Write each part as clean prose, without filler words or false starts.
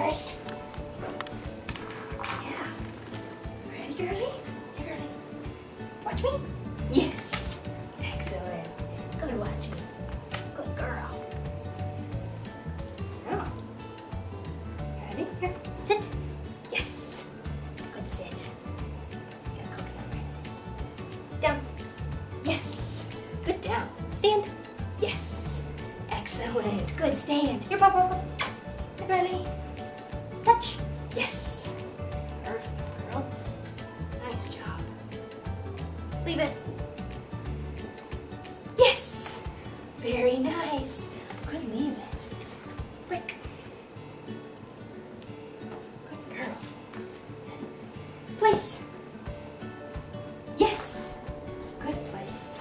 first. Yeah. Ready, girly? Hey, girly. Watch me? Yes. Excellent. Good, watch me. Good girl. Now. Ready? Here. Sit. Yes. Good sit. Get a coconut right. Down. Yes. Good down. Stand. Yes. Excellent. Good stand. Here, Papa. Here, girly. Touch. Yes. Perfect, girl. Nice job. Leave it. Yes. Very nice. Good, leave it. Break. Good girl. Place. Yes. Good place.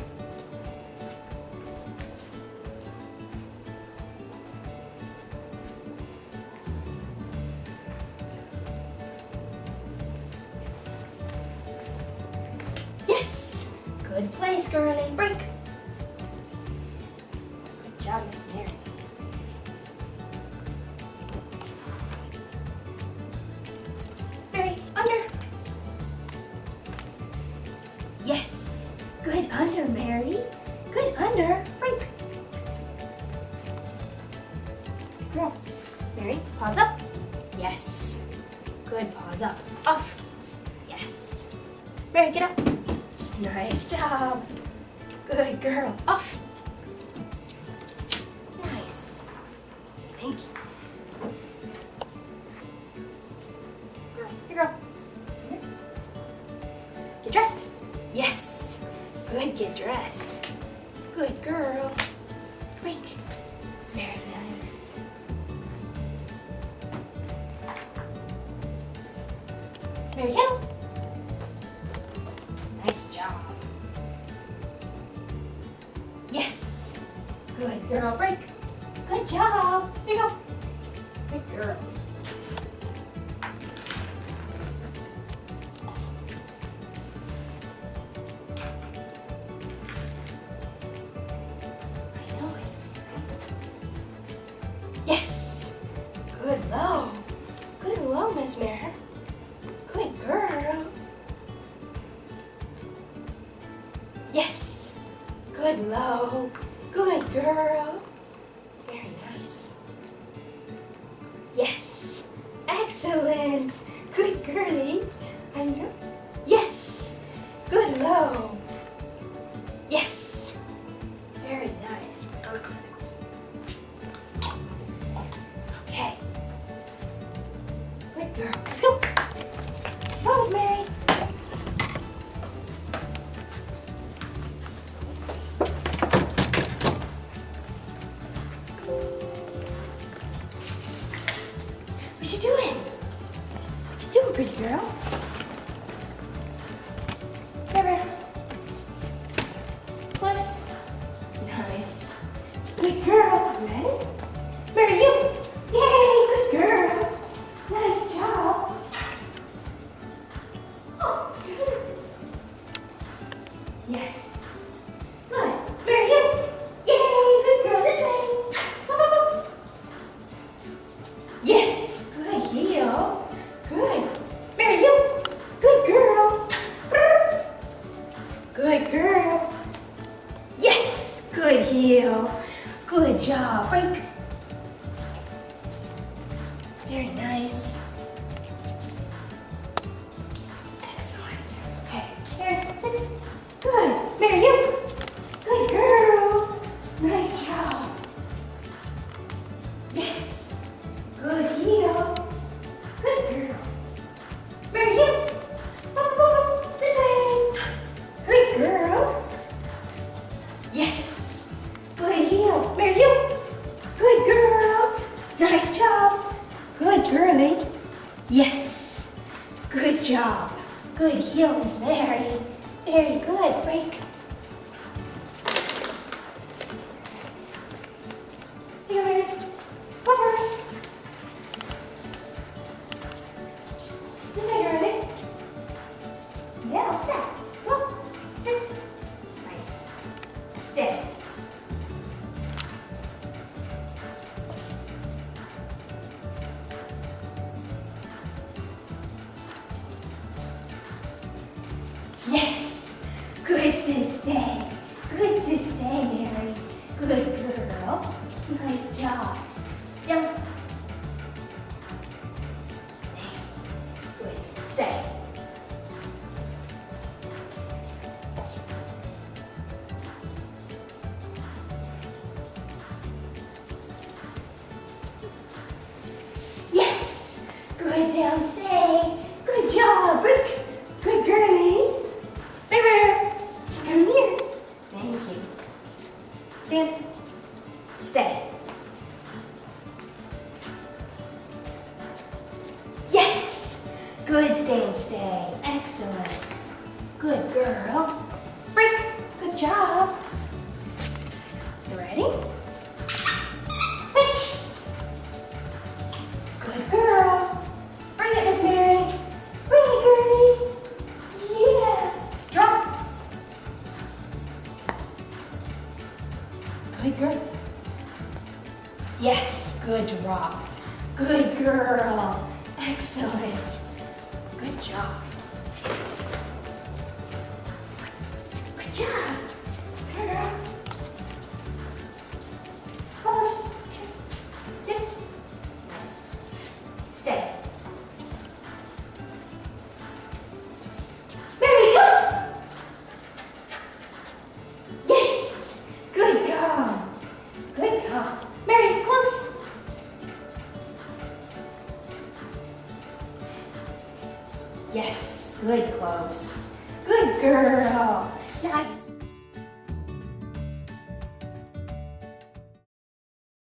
Yes. Good place, girly. Break. Good job, Miss Mary. Mary, under. Yes. Good under, Mary. Good under. Break. Good girl. Mary, paws up. Yes. Good, paws up. Off. Yes. Mary, get up. Nice job. Good girl. Off. Nice. Thank you. Girl, here, girl. Here. Get dressed. Yes. Good, get dressed. Good girl. Break. Very nice. Mary Kettle. Nice job. Yes. Good girl. Break. Good job. Here you go. Good girl. I know it. Yes. Good low. Good low, Miss Mare. Good girl. Yes. Good low. Good girl. Very nice. Yes. Excellent. Good girly. I know. Yes. Good low. Yes. Very nice. Perfect. Okay. Good girl. Let's go. Rosemary. What you doing? What you doing, pretty girl? Never. Flips. Nice. Good girl. Ready? Mary, you. Yay, good girl. Nice job. Oh. Yes. Good. Mary, you. Yay, good girl. This way. Up. Yes. Good heel. Good. Mary, you. Good girl. Good girl. Yes. Good heel. Good job. Break. Very nice. Excellent. Okay. Here, sit. Good. Mary, you. Good girl. Nice job. Yes. Good heel. Good girl. Mary, you. Up. This way. Good girl. Yes. Good heel. Mary, you. Good girl. Nice job. Good girly. Yes. Good job. Good heel, Miss Mary. Very good. Break. Here, Mary. Go first. This way, girly. Yeah, step. Go. Sit. Nice. Stay. Good down, stay. Good job, break. Good girlie. Bear. Come here. Thank you. Stand. Stay. Yes. Good, stay and stay. Excellent. Good girl. Break. Good job. You ready? Pitch. Good girl. Bring it, Miss Mary. Bring it, girlie. Yeah. Drop. Good girl. Yes, good drop. Good girl. Excellent. Good job. Good job.